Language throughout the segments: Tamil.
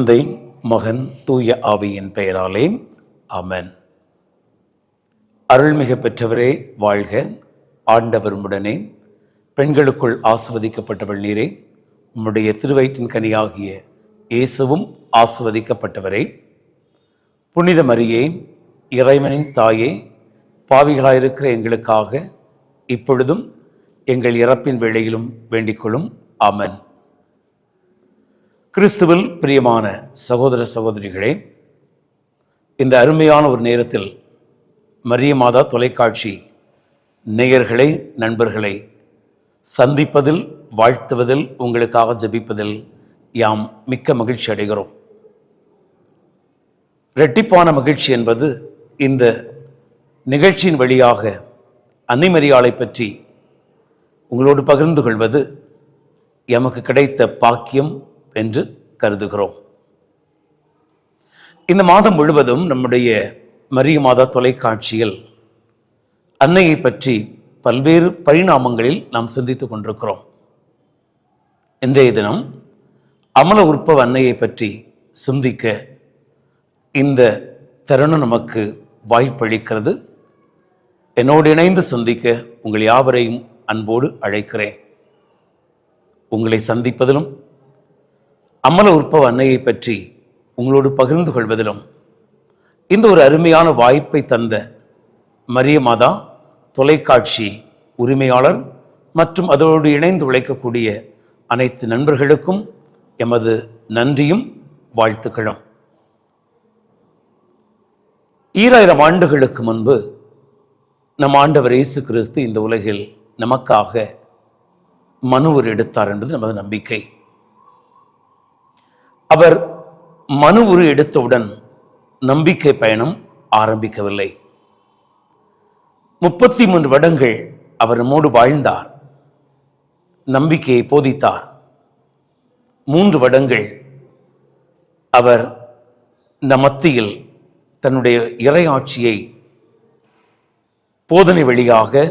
தந்தை, மகன், தூய ஆவியின் பெயராலே ஆமென். அருள்மிகு பெற்றவரே வாழ்க. ஆண்டவர் உம்முடனே, பெண்களுக்குள் ஆசிர்வதிக்கப்பட்டவள் நீரே. உம்முடைய திருவயிற்றின் கனியாகிய இயேசுவும் ஆசிர்வதிக்கப்பட்டவரே. புனித மரியே, இறைவனின் தாயே, பாவிகளாயிருக்கிற எங்களுக்காக இப்பொழுதும் எங்கள் இறப்பின் வேளையிலும் வேண்டிக்கொள்ளும். ஆமென். கிறிஸ்துவில் பிரியமான சகோதர சகோதரிகளே, இந்த அருமையான ஒரு நேரத்தில் மரிய மாதா தொலைக்காட்சி நேயர்களை, நண்பர்களை சந்திப்பதில், வாழ்த்துவதில், உங்களுக்காக ஜெபிப்பதில் யாம் மிக்க மகிழ்ச்சி அடைகிறோம். இரட்டிப்பான மகிழ்ச்சி என்பது இந்த நிகழ்ச்சியின் வழியாக அன்னை மரியாளை பற்றி உங்களோடு பகிர்ந்து கொள்வது எமக்கு கிடைத்த பாக்கியம் என்று கருதுகிறோம். இந்த மாதம் முழுவதும் நம்முடைய மரிய மாதா தொலைக்காட்சியில் அன்னையை பற்றி பல்வேறு பரிணாமங்களில் நாம் சிந்தித்துக் கொண்டிருக்கிறோம். இன்றைய தினம் அமல உற்பவ அன்னையை பற்றி சிந்திக்க இந்த தருணம் நமக்கு வாய்ப்பளிக்கிறது. என்னோடு இணைந்து சிந்திக்க உங்கள் யாவரையும் அன்போடு அழைக்கிறேன். உங்களை சந்திப்பதிலும் அமல உற்பவ அன்னையை பற்றி உங்களோடு பகிர்ந்து கொள்வதிலும் இந்த ஒரு அருமையான வாய்ப்பை தந்த மரிய மாதா தொலைக்காட்சி உரிமையாளர் மற்றும் அதோடு இணைந்து உழைக்கக்கூடிய அனைத்து நண்பர்களுக்கும் எமது நன்றியும் வாழ்த்துக்களும். 2000 ஆண்டுகளுக்கு முன்பு நம் ஆண்டவர் இயேசு கிறிஸ்து இந்த உலகில் நமக்காக மனு உரு எடுத்தார் என்பது நமது நம்பிக்கை. அவர் மனு உரு எடுத்தவுடன் நம்பிக்கை பயணம் ஆரம்பிக்கவில்லை. 33 வருடங்கள் அவர் நம்மோடு வாழ்ந்தார், நம்பிக்கையை போதித்தார். 3 வருடங்கள் அவர் நம் மத்தியில் தன்னுடைய இறையாட்சியை போதனை வழியாக,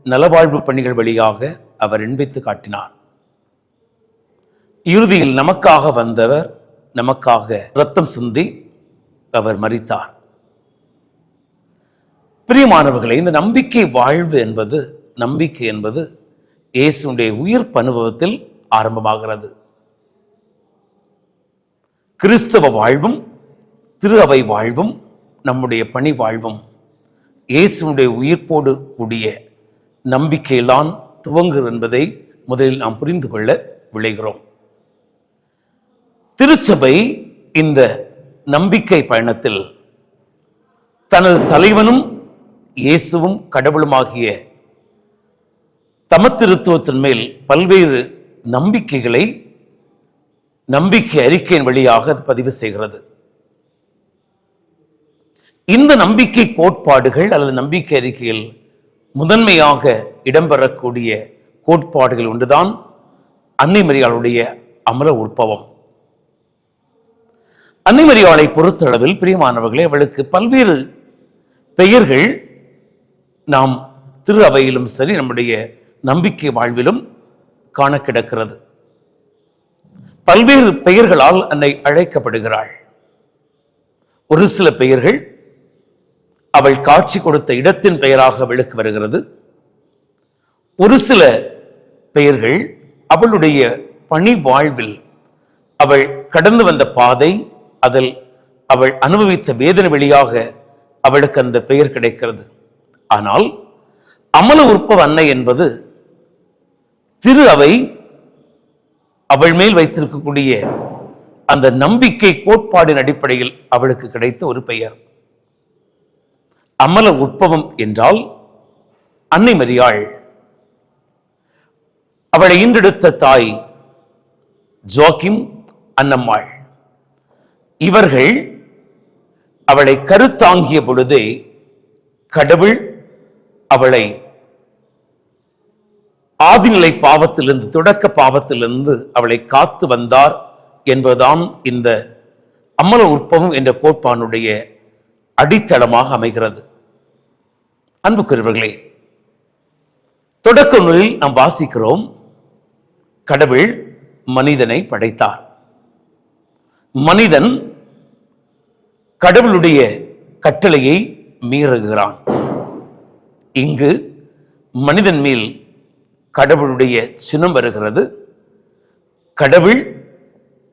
நலவாழ்வு பணிகள் வழியாக அவர் எண்பித்து காட்டினார். இறுதியில் நமக்காக வந்தவர், நமக்காக இரத்தம் சிந்தி அவர் மரித்தார். பிரியமானவர்களே, இந்த நம்பிக்கை வாழ்வு என்பது, நம்பிக்கை என்பது இயேசுடைய உயிர்ப்பு அனுபவத்தில் ஆரம்பமாகிறது. கிறிஸ்தவ வாழ்வும் திரு அவை வாழ்வும் நம்முடைய பணி வாழ்வும் இயேசுடைய உயிர்ப்போடு கூடிய நம்பிக்கையில்தான் துவங்குகிறது என்பதை முதலில் நாம் புரிந்து கொள்ள விளைகிறோம். திருச்சபை இந்த நம்பிக்கை பயணத்தில் தனது தலைவனும் இயேசுவும் கடவுளுமாகிய தமத்திருத்துவத்தின் மேல் பல்வேறு நம்பிக்கைகளை நம்பிக்கை அறிக்கையின் வழியாக பதிவு செய்கிறது. இந்த நம்பிக்கை கோட்பாடுகள் அல்லது நம்பிக்கை அறிக்கையில் முதன்மையாக இடம்பெறக்கூடிய கோட்பாடுகள் ஒன்றுதான் அன்னை மரியாளுடைய அமல உற்பவம். அன்னை மரியாளை பொறுத்தளவில் பிரியமானவர்களே, அவளுக்கு பல்வேறு பெயர்கள் நாம் திரு அவையிலும் சரி, நம்முடைய நம்பிக்கை வாழ்விலும் காண கிடக்கிறது. பல்வேறு பெயர்களால் அன்னை அழைக்கப்படுகிறாள். ஒரு சில பெயர்கள் அவள் காட்சி கொடுத்த இடத்தின் பெயராக அவளுக்கு வருகிறது. ஒரு சில பெயர்கள் அவளுடைய பணி வாழ்வில் அவள் கடந்து வந்த பாதை, அதில் அவள் அனுபவித்த வேதனை வழியாக அவளுக்கு அந்த பெயர் கிடைக்கிறது. ஆனால் அமல உற்பவ அன்னை என்பது திரு அவை அவள் மேல் வைத்திருக்கக்கூடிய அந்த நம்பிக்கை கோட்பாடின் அடிப்படையில் அவளுக்கு கிடைத்த ஒரு பெயர். அமல உற்பவம் என்றால் அன்னை மரியாள், அவளை ஈன்றெடுத்த தாய் ஜோக்கிம், அன்னம்மாள், இவர்கள் அவளை கருத்தாங்கிய பொழுதே கடவுள் அவளை ஆதிநிலை பாவத்திலிருந்து, தொடக்க பாவத்திலிருந்து அவளை காத்து வந்தார் என்பதுதான் இந்த அமல உற்பவம் என்ற கோட்பாடுடைய அடித்தளமாக அமைகிறது. அன்புக்குரியவர்களே, தொடக்க நூலில் நாம் வாசிக்கிறோம், கடவுள் மனிதனை படைத்தார். மனிதன் கடவுளுடைய கட்டளையை மீறுகிறான். இங்கு மனிதன் மேல் கடவுளுடைய சினம் வருகிறது. கடவுள்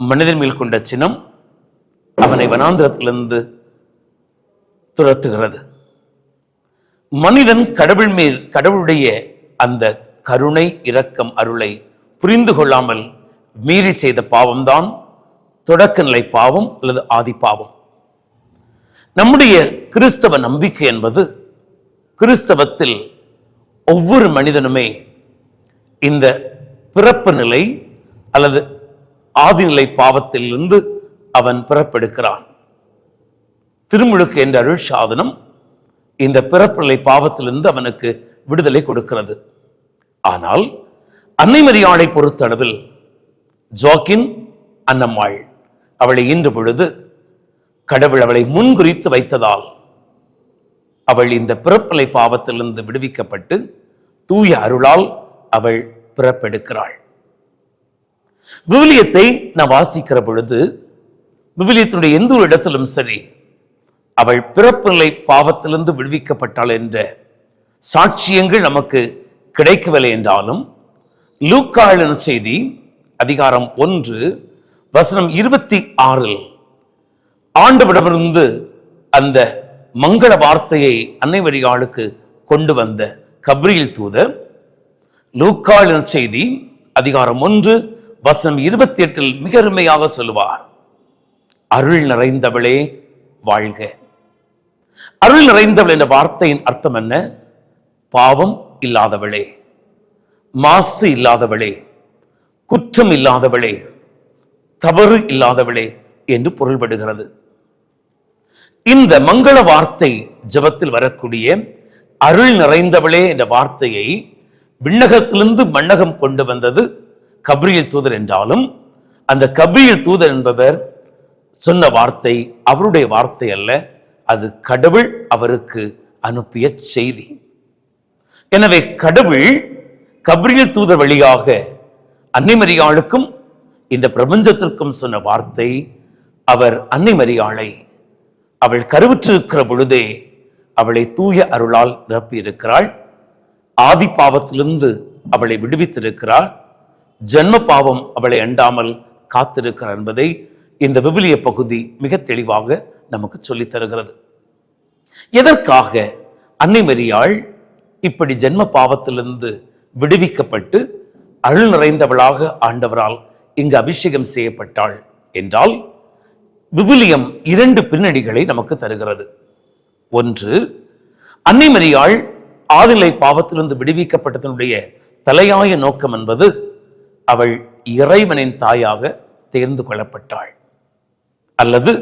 மனிதன் மேல் கொண்ட சினம் அவனை வனாந்திரத்திலிருந்து துரத்துகிறது. மனிதன் கடவுள் மேல் கடவுளுடைய அந்த கருணை, இரக்கம், அருளை புரிந்து கொள்ளாமல் மீறி செய்த பாவம்தான் தொடக்க நிலை பாவம் அல்லது ஆதி பாவம். நம்முடைய கிறிஸ்தவ நம்பிக்கை என்பது, கிறிஸ்தவத்தில் ஒவ்வொரு மனிதனுமே இந்த பிறப்பு நிலை அல்லது ஆதிநிலை பாவத்திலிருந்து அவன் பிறப்பெடுக்கிறான். திருமுழுக்கு என்ற அருள் சாதனம் இந்த பிறப்பு நிலை பாவத்திலிருந்து அவனுக்கு விடுதலை கொடுக்கிறது. ஆனால் அன்னை மரியாளை பொறுத்தளவில் ஜோக்கின் அன்னம்மாள் அவளை ஈன்ற பொழுது கடவுள் அவளை முன்குறித்து வைத்ததால் அவள் இந்த பிறப்பிலை பாவத்திலிருந்து விடுவிக்கப்பட்டு தூய அருளால் அவள் பிறப்பெடுக்கிறாள். விவிலியத்தை நாம் வாசிக்கிற பொழுது விவிலியத்தினுடைய எந்த ஒரு இடத்திலும் சரி அவள் பிறப்பு நிலை பாவத்திலிருந்து விடுவிக்கப்பட்டாள் என்ற சாட்சியங்கள் நமக்கு கிடைக்கவில்லை என்றாலும் லூக்கா எழுதின செய்தி அதிகாரம் 1 வசனம் 26 ஆண்டவரிடமிருந்து அந்த மங்கள வார்த்தையை அன்னை மரியாளுக்கு கொண்டு வந்த கப்ரியேல் தூதர் லூக்கா எழுதின செய்தி அதிகாரம் 1 வசனம் 28 மிக அருமையாக சொல்லுவார், அருள் நிறைந்தவளே வாழ்க. அருள் நிறைந்தவள் என்ற வார்த்தையின் அர்த்தம் என்ன? பாவம் இல்லாதவளே, மாசு இல்லாதவளே, குற்றம் இல்லாதவளே, தவறு இல்லாதவளே என்று பொருள்படுகிறது. இந்த மங்கள வார்த்தை ஜெபத்தில் வரக்கூடிய அருள் நிறைந்தவளே என்ற வார்த்தையை விண்ணகத்திலிருந்து மண்ணகம் கொண்டு வந்தது கப்ரியேல் தூதர் என்றாலும் அந்த கப்ரியேல் தூதர் என்பவர் சொன்ன வார்த்தை அவருடைய வார்த்தை அல்ல, அது கடவுள் அவருக்கு அனுப்பிய செய்தி. எனவே கடவுள் கப்ரியேல் தூதர் வழியாக அன்னை மரியாளுக்கும் இந்த பிரபஞ்சத்திற்கும் சொன்ன வார்த்தை, அவர் அன்னை மரியாளை அவள் கருவுற்றிருக்கிற பொழுதே அவளை தூய அருளால் நிரப்பியிருக்கிறாள். ஆதி பாவத்திலிருந்து அவளை விடுவித்திருக்கிறாள். ஜென்ம பாவம் அவளை அண்டாமல் காத்திருக்கிறார் என்பதை இந்த விவிலிய பகுதி மிக தெளிவாக நமக்கு சொல்லித் தருகிறது. எதற்காக அன்னை மரியாள் இப்படி ஜென்ம பாவத்திலிருந்து விடுவிக்கப்பட்டு அருள் நிறைந்தவளாக ஆண்டவரால் இங்கு அபிஷேகம் செய்யப்பட்டாள் என்றால் விவிலியம் 2 பின்னணிகளை நமக்கு தருகிறது. ஒன்று, அன்னை மரியாள் ஆதிநிலை பாவத்திலிருந்து விடுவிக்கப்பட்டதனுடைய தலையாய நோக்கம் என்பது அவள் இறைவனின் தாயாக தேர்ந்து கொள்ளப்பட்டாள். அல்லது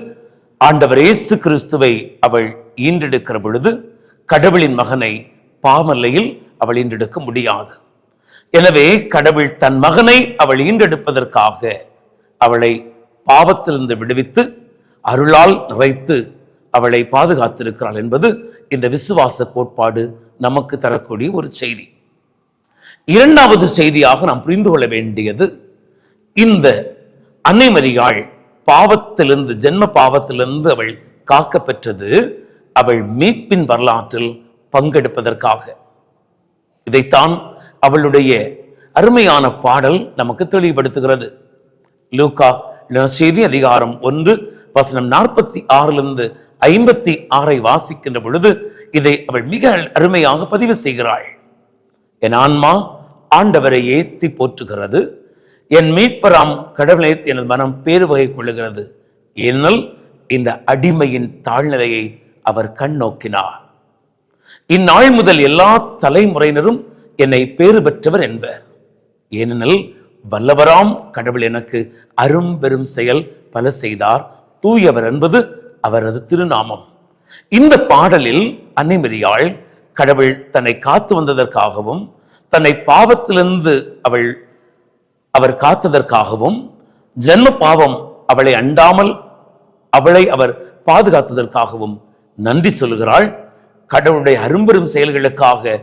ஆண்டவர் இயேசு கிறிஸ்துவை அவள் ஈன்றெடுக்கிற பொழுது கடவுளின் மகனை பாவநிலையில் அவள் ஈன்றெடுக்க முடியாது. எனவே கடவுள் தன் மகனை அவள் ஈன்றெடுப்பதற்காக அவளை பாவத்திலிருந்து விடுவித்து அருளால் நிறைத்து அவளை பாதுகாத்திருக்கிறாள் என்பது இந்த விசுவாச கோட்பாடு நமக்கு தரக்கூடிய ஒரு செய்தி. இரண்டாவது செய்தியாக நாம் புரிந்து கொள்ள வேண்டியது, இந்த அன்னை மரியாள் பாவத்திலிருந்து ஜென்ம பாவத்திலிருந்து அவள் காக்க பெற்றது அவள் மீட்பின் வரலாற்றில் பங்கெடுப்பதற்காக. இதைத்தான் அவளுடைய அருமையான பாடல் நமக்கு தெளிவுபடுத்துகிறது. லூக்கா செய்தி அதிகாரம் 1 வசனம் 46 56 வாசிக்கின்ற பொழுது இதை அவள் மிக அருமையாக பதிவு செய்கிறாள். என் ஆன்மா ஆண்டவரை ஏத்தி போற்றுகிறது, என் மீட்பராம் கடவுளை எனது மனம் பேறு வகை கொள்ளுகிறது. ஏனெனில் இந்த அடிமையின் தாழ்நிலையை அவர் கண் நோக்கினார். இந்நாள் முதல் எல்லா தலைமுறையினரும் என்னை பேறு பெற்றவர் என்பர். ஏனெனில் வல்லவராம் கடவுள் எனக்கு அரும் பெரும் செயல் பல செய்தார், தூயவர் என்பது அவரது திருநாமம். இந்த பாடலில் அன்னை மரியாள் கடவுள் தன்னை காத்து வந்ததற்காகவும் தன்னை பாவத்திலிருந்து அவர் காத்ததற்காகவும் ஜென்ம பாவம் அவளை அண்டாமல் அவளை அவர் பாதுகாத்ததற்காகவும் நன்றி சொல்கிறாள். கடவுளுடைய அரும்பெரும் செயல்களுக்காக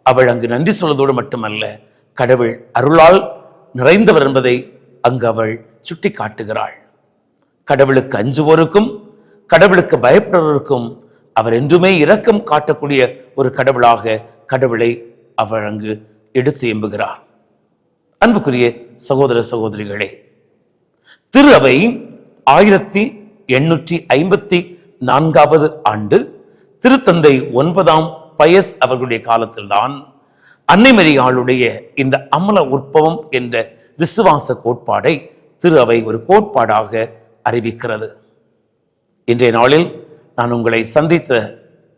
அவள் அங்கு நன்றி சொல்வதோடு மட்டுமல்ல, கடவுள் அருளால் நிறைந்தவர் என்பதை அங்கு அவள் சுட்டி காட்டுகிறாள். கடவுளுக்கு அஞ்சுவோருக்கும் கடவுளுக்கு பயப்படுவதற்கும் அவர் என்றுமே இரக்கம் காட்டக்கூடிய ஒரு கடவுளாக கடவுளை அவர் அங்கு எடுத்து எம்புகிறார். அன்புக்குரிய சகோதர சகோதரிகளே, திரு அவை 1854 ஆண்டு திருத்தந்தை 9ஆம் பயஸ் அவர்களுடைய காலத்தில்தான் அன்னை மரியாளுடைய இந்த அமல உற்பவம் என்ற விசுவாச கோட்பாடை திரு அவை ஒரு கோட்பாடாக அறிவிக்கிறது. இன்றைய நாளில் நான் உங்களை சந்தித்த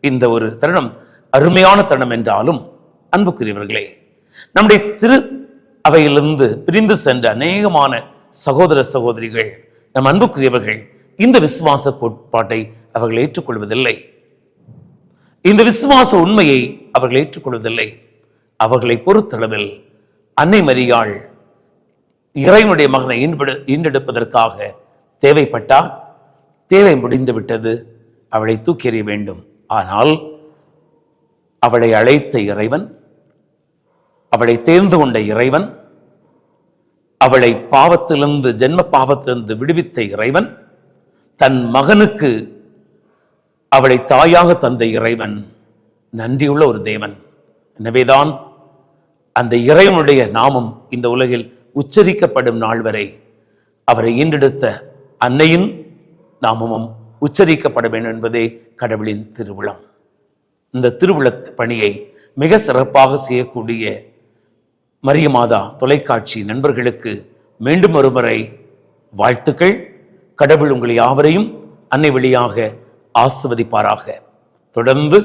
இந்த ஒரு தருணம் அருமையான தருணம் என்றாலும், அன்புக்குரியவர்களே, நம்முடைய திரு அவையிலிருந்து பிரிந்து சென்ற அநேகமான சகோதர சகோதரிகள், நம் அன்புக்குரியவர்கள் இந்த விசுவாச கோட்பாட்டை அவர்கள் ஏற்றுக்கொள்வதில்லை. இந்த விசுவாச உண்மையை அவர்கள் ஏற்றுக்கொள்வதில்லை. அவர்களை பொறுத்தளவில் அன்னை மரியாள் இறைவனுடைய மகனை ஈண்டெடுப்பதற்காக தேவைப்பட்டால் தேவை முடிந்து விட்டது, அவளை தூக்கி எறிய வேண்டும். ஆனால் அவளை அழைத்த இறைவன், அவளை தேர்ந்து கொண்ட இறைவன், அவளை பாவத்திலிருந்து ஜென்ம பாவத்திலிருந்து விடுவித்த இறைவன், தன் மகனுக்கு அவளை தாயாக தந்த இறைவன் நன்றியுள்ள ஒரு தேவன். எனவேதான் அந்த இறைவனுடைய நாமம் இந்த உலகில் உச்சரிக்கப்படும் நாள் வரை அவரை ஈண்டெடுத்த அன்னையின் நாமமும் உச்சரிக்கப்பட வேண்டும் என்பதே கடவுளின் திருவுளம். இந்த திருவுள பணியை மிக சிறப்பாக செய்யக்கூடிய மரிய மாதா தொலைக்காட்சி நண்பர்களுக்கு மீண்டும் ஒருமுறை வாழ்த்துக்கள். கடவுள் உங்களை யாவரையும் அன்னை வழியாக ஆசிர்வதிப்பாராக. தொடர்ந்து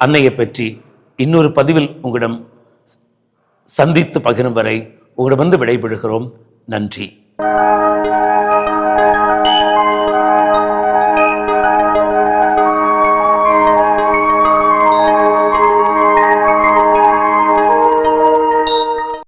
அன்னையை பற்றி இன்னொரு பதிவில் உங்களிடம் சந்தித்து பகிரும் வரை உங்களிடம் விடைபெறுகிறோம். நன்றி.